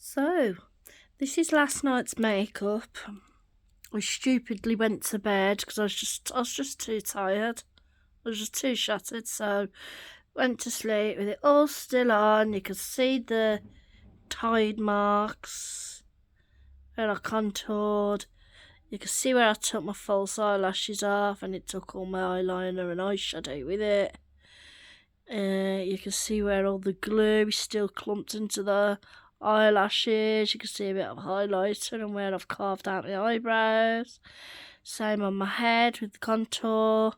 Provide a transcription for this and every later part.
So, this is last night's makeup. I stupidly went to bed because I was just too tired. I was just too shattered, so went to sleep with it all still on. You could see the tide marks where I contoured. You can see where I took my false eyelashes off and it took all my eyeliner and eyeshadow with it. You can see where all the glue is still clumped into the eyelashes. You can see a bit of highlighter and where I've carved out my eyebrows. Same on my head with the contour.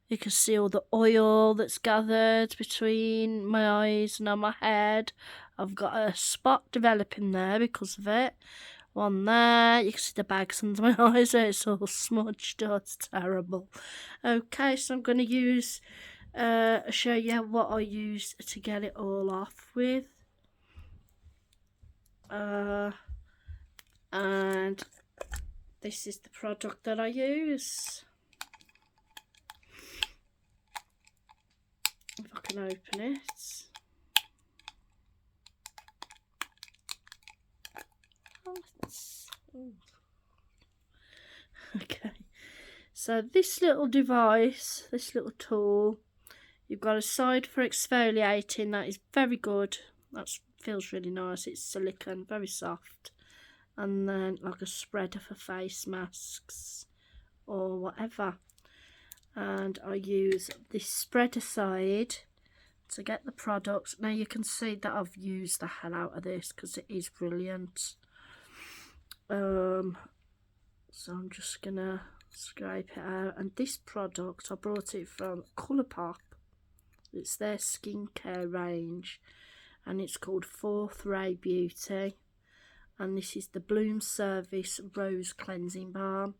You can see all the oil that's gathered between my eyes and on my head. I've got a spot developing there because of it. One there. You can see the bags under my eyes. It's all smudged. Oh, it's terrible. Okay, so I'm going to use... show you what I use to get it all off with. And this is the product that I use. If I can open it. Okay, so this little device, this little tool, you've got a side for exfoliating. That is very good. That feels really nice. It's silicone, very soft. And then like a spreader for face masks or whatever. And I use this spreader side to get the product. Now you can see that I've used the hell out of this because it is brilliant. So I'm just gonna scrape it out. And this product, I brought it from Colourpop. It's their skincare range and it's called Fourth Ray Beauty. And this is the Bloom Service Rose Cleansing Balm.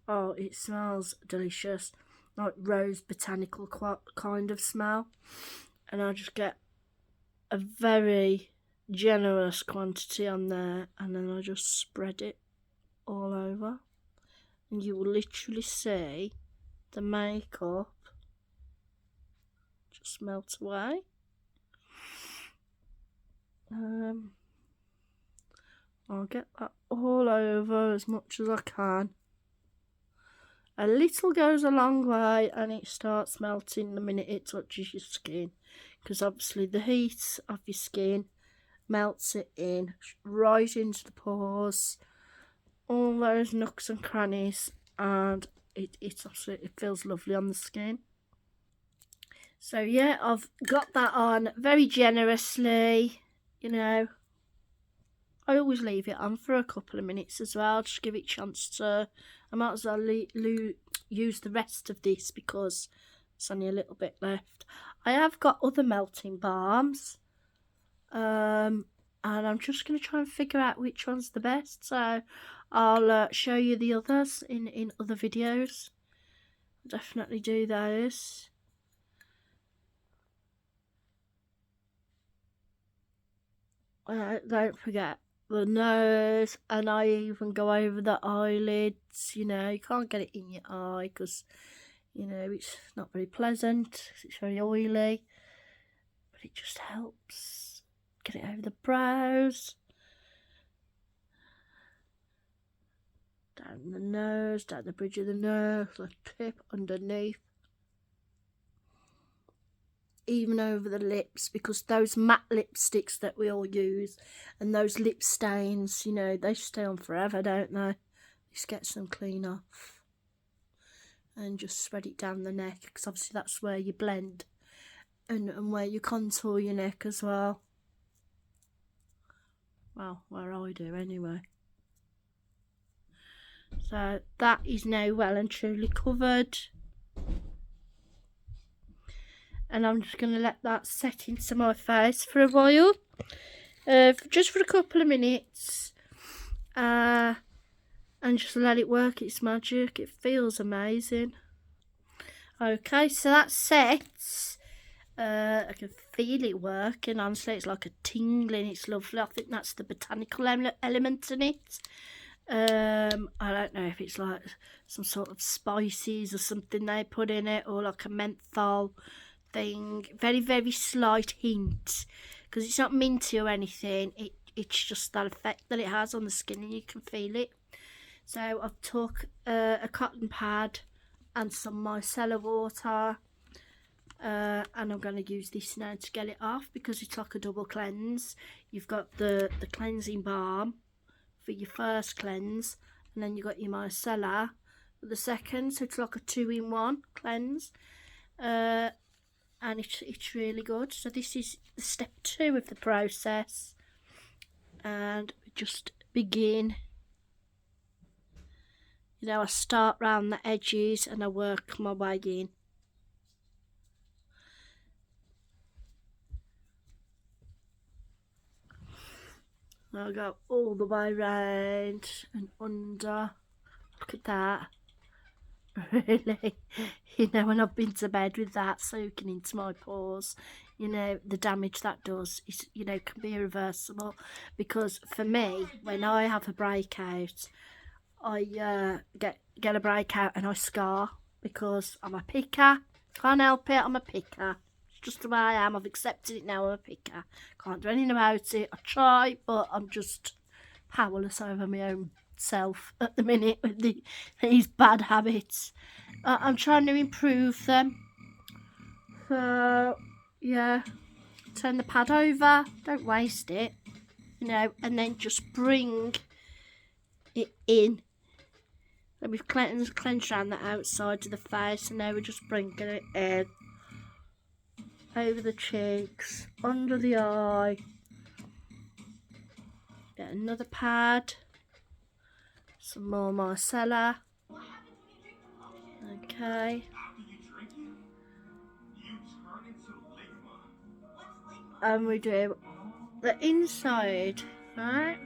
Oh, it smells delicious, like rose botanical kind of smell. And I just get a very generous quantity on there and then I just spread it all over. And you will literally see the makeup just melt away. I'll get that all over as much as I can. A little goes a long way and it starts melting the minute it touches your skin, because obviously the heat of your skin melts it in right into the pores, all those nooks and crannies, and it feels lovely on the skin. So yeah, I've got that on very generously, you know. I always leave it on for a couple of minutes as well, just give it a chance to... I might as well use the rest of this because there's only a little bit left. I have got other melting balms, and I'm just going to try and figure out which one's the best. So I'll show you the others in other videos. I'll definitely do those. Don't forget the nose, and I even go over the eyelids. You know, you can't get it in your eye because, you know, it's not very pleasant. It's very oily, but it just helps. Get it over the brows, down the nose, down the bridge of the nose, the tip, underneath, even over the lips, because those matte lipsticks that we all use and those lip stains, you know, they stay on forever, don't they? Just get some clean off and just spread it down the neck, because obviously that's where you blend and where you contour your neck as well. Well, where I do anyway. So that is now well and truly covered. And I'm just going to let that set into my face for a while, just for a couple of minutes, and just let it work its magic. It feels amazing. Okay, so that's set. I can feel it working. Honestly, it's like a tingling. It's lovely. I think that's the botanical element in it. I don't know if it's like some sort of spices or something they put in it, or like a menthol thing. Very, very slight hint, because it's not minty or anything. it's just that effect that it has on the skin, and you can feel it. So I've took a cotton pad and some micellar water, and I'm going to use this now to get it off, because it's like a double cleanse. You've got the cleansing balm for your first cleanse, and then you've got your micellar for the second, so it's like a 2-in-1 cleanse, and it's really good. So this is step 2 of the process, and we just begin. You know, I start round the edges and I work my way in. I'll go all the way round and under. Look at that. Really, you know, when I've been to bed with that soaking into my pores, you know, the damage that does is, you know, can be irreversible. Because for me, when I have a breakout, I get a breakout and I scar, because I'm a picker. Can't help it, I'm a picker. It's just the way I am. I've accepted it now, I'm a picker. Can't do anything about it. I try, but I'm just powerless over my own self at the minute with these bad habits. I'm trying to improve them. So, yeah. Turn the pad over. Don't waste it. You know, and then just bring it in. And we've cleansed around the outside of the face, and now we're just bringing it in. Over the cheeks, under the eye. Get another pad. Some more micellar. Okay. And we do the inside, right?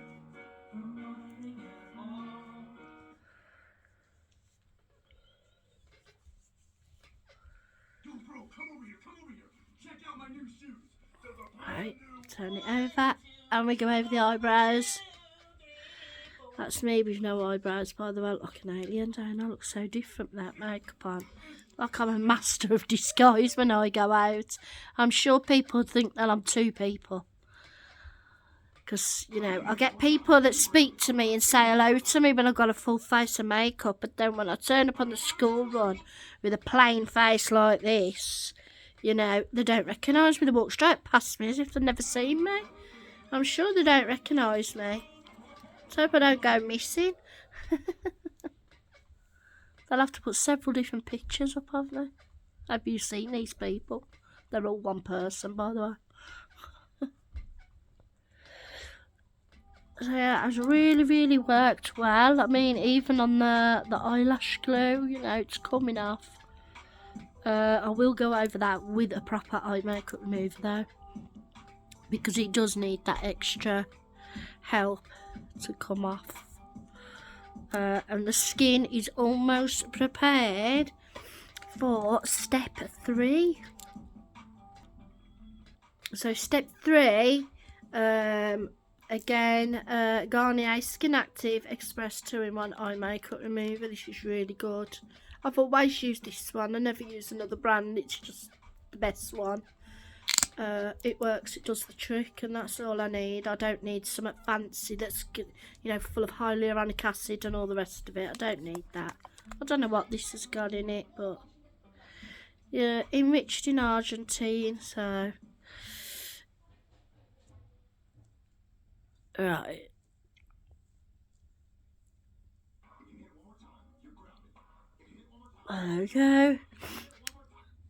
Right, turn it over, and we go over the eyebrows. That's me with no eyebrows, by the way. I look like an alien, don't I? Look so different with that makeup on. Like I'm a master of disguise when I go out. I'm sure people think that I'm 2 people. Because, you know, I get people that speak to me and say hello to me when I've got a full face of makeup. But then when I turn up on the school run with a plain face like this, you know, they don't recognise me. They walk straight past me as if they've never seen me. I'm sure they don't recognise me. So I hope I don't go missing. They'll have to put several different pictures up of me. Have you seen these people? They're all one person, by the way. So yeah, it's really worked well. I mean, even on the eyelash glue, you know, it's coming off. I will go over that with a proper eye makeup remover though, because it does need that extra help to come off. And the skin is almost prepared for step 3. So step 3, again, Garnier Skin Active Express 2-in-1 eye makeup remover. This is really good. I've always used this one. I never use another brand. It's just the best one. It works, it does the trick, and that's all I need. I don't need something fancy that's, you know, full of hyaluronic acid and all the rest of it. I don't need that. I don't know what this has got in it, but yeah, enriched in Argentine, so right. There we go.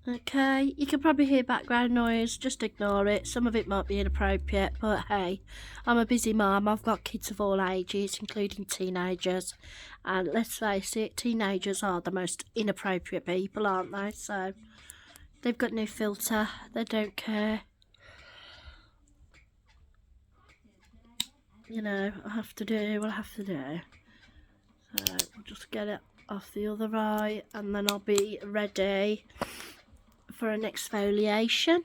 Okay, you can probably hear background noise, just ignore it. Some of it might be inappropriate, but hey, I'm a busy mum. I've got kids of all ages, including teenagers. And let's face it, teenagers are the most inappropriate people, aren't they? So, they've got no filter. They don't care. You know, I have to do what I have to do. So, we'll just get it off the other eye, and then I'll be ready for an exfoliation.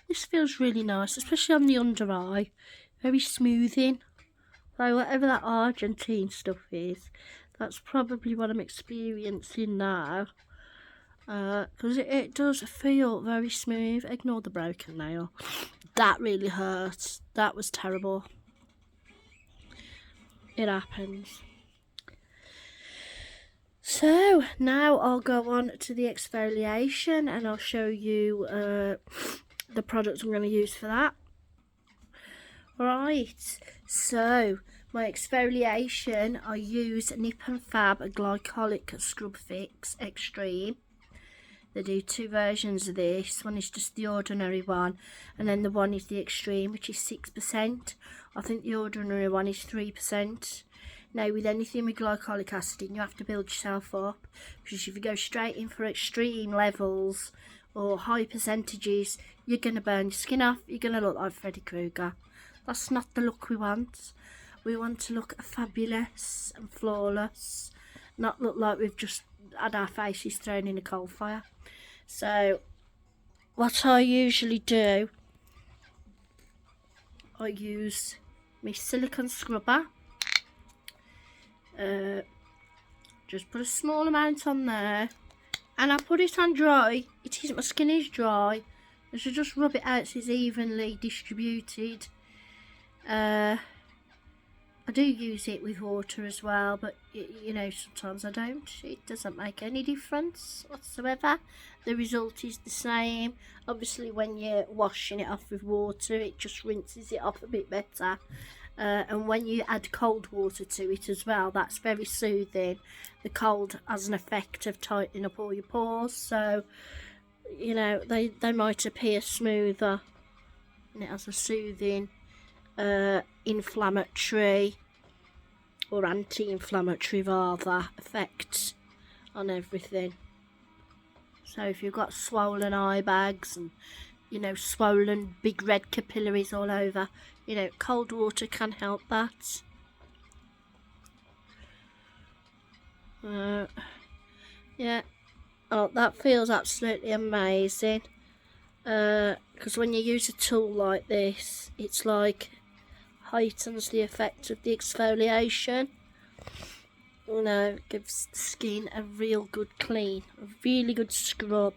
This feels really nice, especially on the under eye. Very smoothing. So whatever that Argentine stuff is, That's probably what I'm experiencing now. Because it does feel very smooth. Ignore the broken nail. That really hurt. That was terrible. It happens. So now I'll go on to the exfoliation and I'll show you the products I'm going to use for that. Right, so my exfoliation, I use Nip and Fab Glycolic Scrub Fix Extreme. They do two versions of this. One is just the ordinary one, and then the one is the extreme, which is 6%. I think the ordinary one is 3%. Now, with anything with glycolic acid in, you have to build yourself up, because if you go straight in for extreme levels or high percentages, you're going to burn your skin off. You're going to look like Freddy Krueger. That's not the look we want. We want to look fabulous and flawless, not look like we've just had our faces thrown in a coal fire. So what I usually do, I use my silicone scrubber. Just put a small amount on there, and I put it on dry. My skin is dry. I should just rub it out so it's evenly distributed. I do use it with water as well, but you know, sometimes I don't. It doesn't make any difference whatsoever. The result is the same. Obviously, when you're washing it off with water, it just rinses it off a bit better. And when you add cold water to it as well, that's very soothing. The cold has an effect of tightening up all your pores, so you know, they might appear smoother, and it has a soothing inflammatory or anti-inflammatory rather effect on everything. So if you've got swollen eye bags and, you know, swollen big red capillaries all over, you know, cold water can help that. Yeah, oh, that feels absolutely amazing. Because when you use a tool like this, it's like heightens the effect of the exfoliation. You know, gives the skin a real good clean, a really good scrub,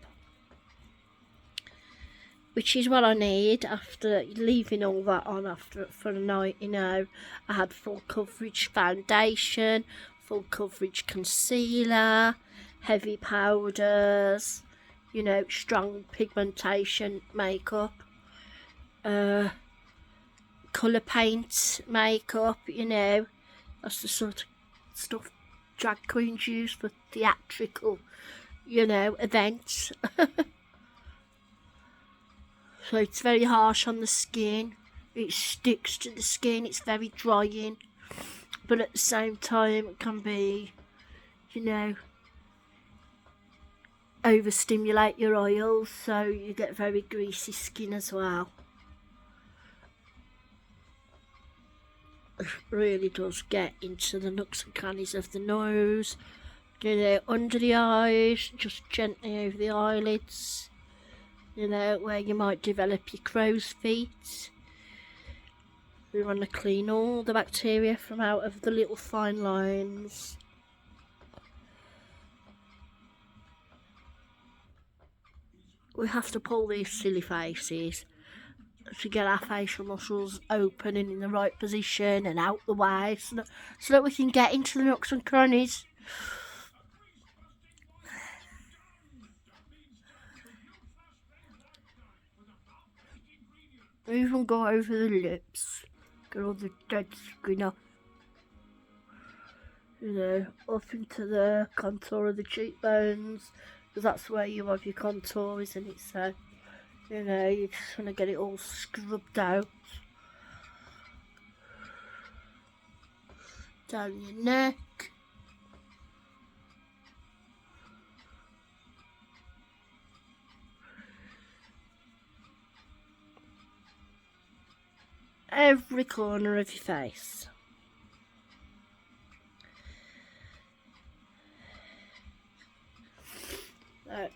which is what I need after leaving all that on for a night. You know, I had full coverage foundation, full coverage concealer, heavy powders, you know, strong pigmentation makeup, colour paint makeup, you know, that's the sort of stuff drag queens use for theatrical, you know, events. So it's very harsh on the skin, it sticks to the skin, it's very drying, but at the same time it can be, you know, overstimulate your oils, so you get very greasy skin as well. It really does get into the nooks and crannies of the nose, you know, under the eyes, just gently over the eyelids, you know, where you might develop your crow's feet. We want to clean all the bacteria from out of the little fine lines. We have to pull these silly faces to get our facial muscles open and in the right position and out the way, so that we can get into the nooks and crannies. Even go over the lips, get all the dead skin off, you know, up into the contour of the cheekbones, because that's where you have your contour, isn't it? So, you know, you just want to get it all scrubbed out. Down your neck. Every corner of your face. So,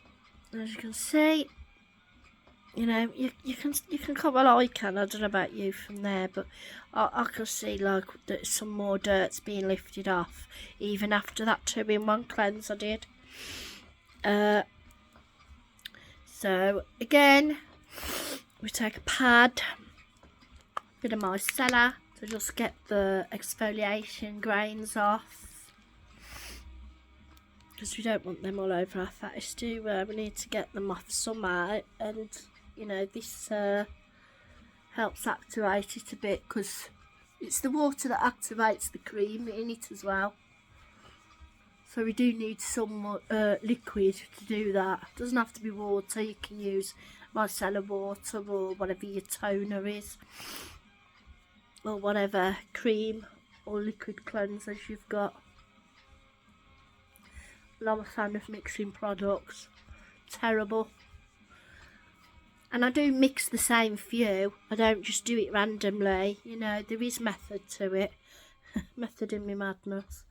as you can see, you know, you can come, well, I can, I don't know about you from there, but I can see like that some more dirt's being lifted off even after that 2-in-1 cleanse I did. So again, we take a pad, bit of micellar to just get the exfoliation grains off, because we don't want them all over our face, do we? We need to get them off somehow, and you know, this helps activate it a bit, because it's the water that activates the cream in it as well. So we do need some liquid to do that. It doesn't have to be water, you can use micellar water or whatever your toner is, or whatever cream or liquid cleansers you've got. I'm a fan of mixing products. Terrible. And I do mix the same few. I don't just do it randomly. You know, there is method to it. Method in my madness.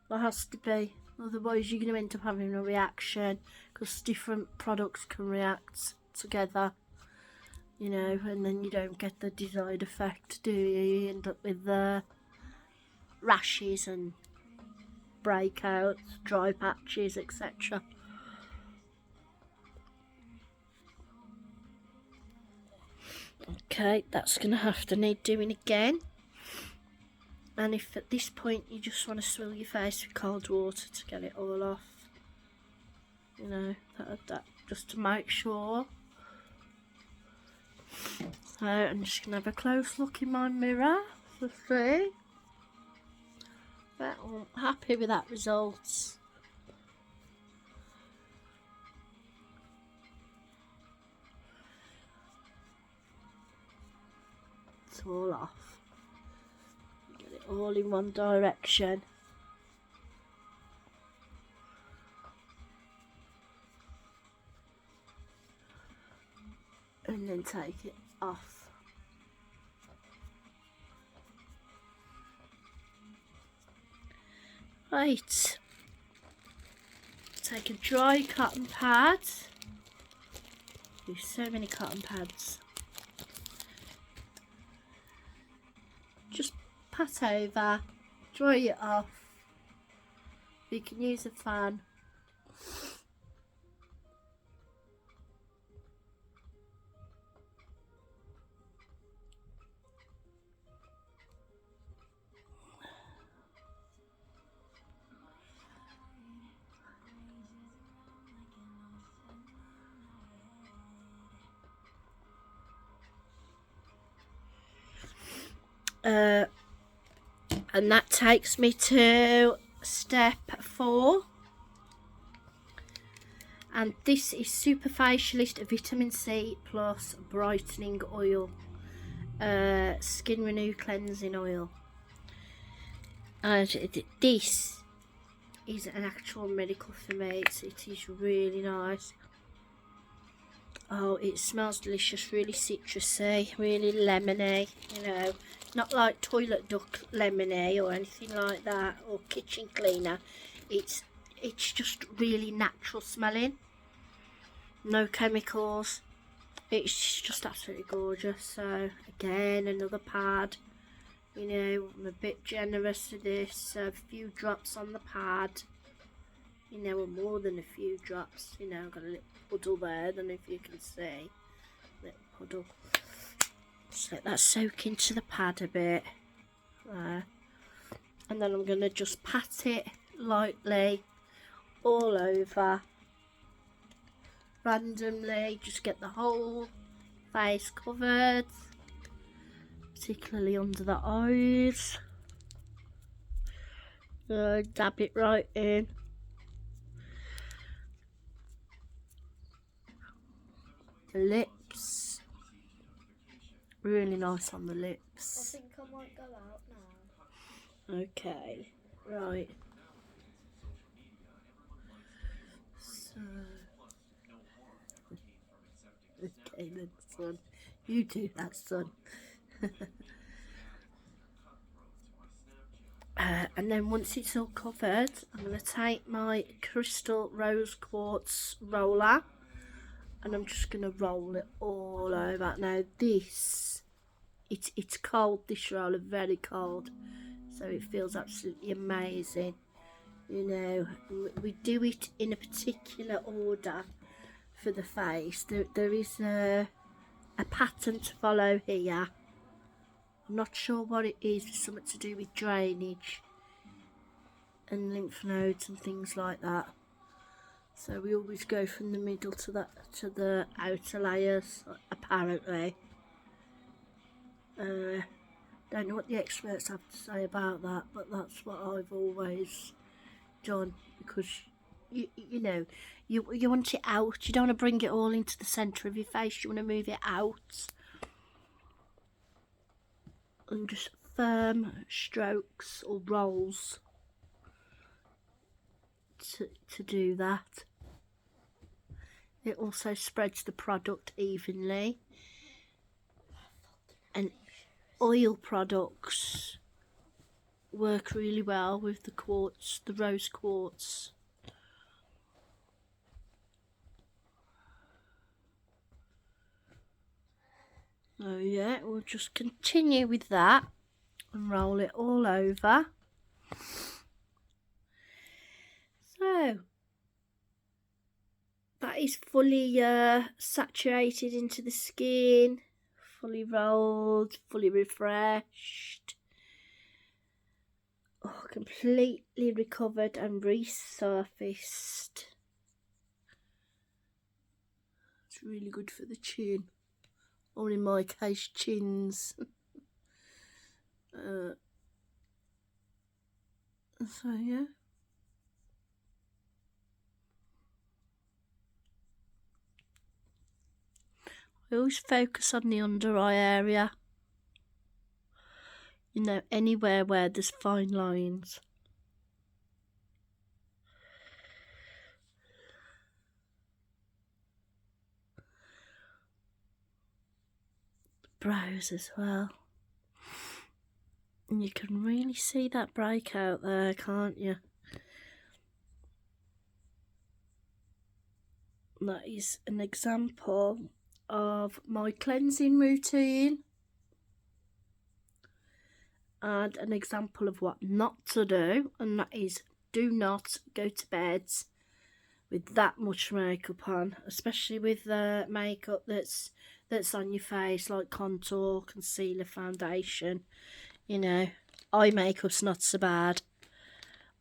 There has to be. Otherwise you're going to end up having a reaction, because different products can react together. You know, and then you don't get the desired effect, do you? You end up with rashes and breakouts, dry patches, etc. Okay, that's going to have to need doing again. And if at this point you just want to swill your face with cold water to get it all off, you know, that just to make sure. So I'm just going to have a close look in my mirror to see. But I'm happy with that result. It's all off. Get it all in one direction. And then take it off. Right. Take a dry cotton pad. There's so many cotton pads. Just pat over, dry it off. You can use a fan. And that takes me to step 4, and this is Super Facialist Vitamin C Plus Brightening Oil, Skin Renew Cleansing Oil. And this is an actual miracle for me. It is really nice. Oh, it smells delicious, really citrusy, really lemony, you know, not like toilet duck lemony or anything like that, or kitchen cleaner. It's just really natural smelling, no chemicals. It's just absolutely gorgeous. So again, another pad, you know, I'm a bit generous with this, so a few drops on the pad, you know, or more than a few drops, you know. I've got a little puddle there, I don't know if you can see, little puddle. Just let that soak into the pad a bit there, and then I'm going to just pat it lightly all over, randomly, just get the whole face covered, particularly under the eyes. Dab it right in. The lips, really nice on the lips. I think I might go out now. Okay, right. So, okay then, son. You do that, son. And then once it's all covered, I'm going to take my crystal rose quartz roller, and I'm just going to roll it all over. Now this, it's cold, this roller, very cold, so it feels absolutely amazing. You know, we do it in a particular order for the face. There is a pattern to follow here. I'm not sure what it is. It's something to do with drainage and lymph nodes and things like that. So we always go from the middle to the outer layers, apparently. Don't know what the experts have to say about that, but that's what I've always done, because you know, you want it out. You don't want to bring it all into the centre of your face. You want to move it out, and just firm strokes or rolls to do that. It also spreads the product evenly, and oil products work really well with the quartz, the rose quartz. So yeah, we'll just continue with that and roll it all over. So that is fully saturated into the skin, fully rolled, fully refreshed. Oh, completely recovered and resurfaced. It's really good for the chin, or in my case, chins. So yeah. I always focus on the under eye area. You know, anywhere where there's fine lines. Brows as well. And you can really see that breakout there, can't you? That is an example of my cleansing routine, and an example of what not to do, and that is, do not go to bed with that much makeup on, especially with makeup that's on your face, like contour, concealer, foundation. You know, eye makeup's not so bad,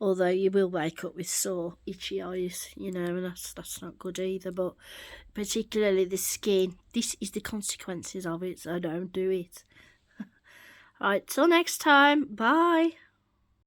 although you will wake up with sore, itchy eyes, you know, and that's not good either. But particularly the skin, this is the consequences of it, so don't do it. Right, till next time, bye.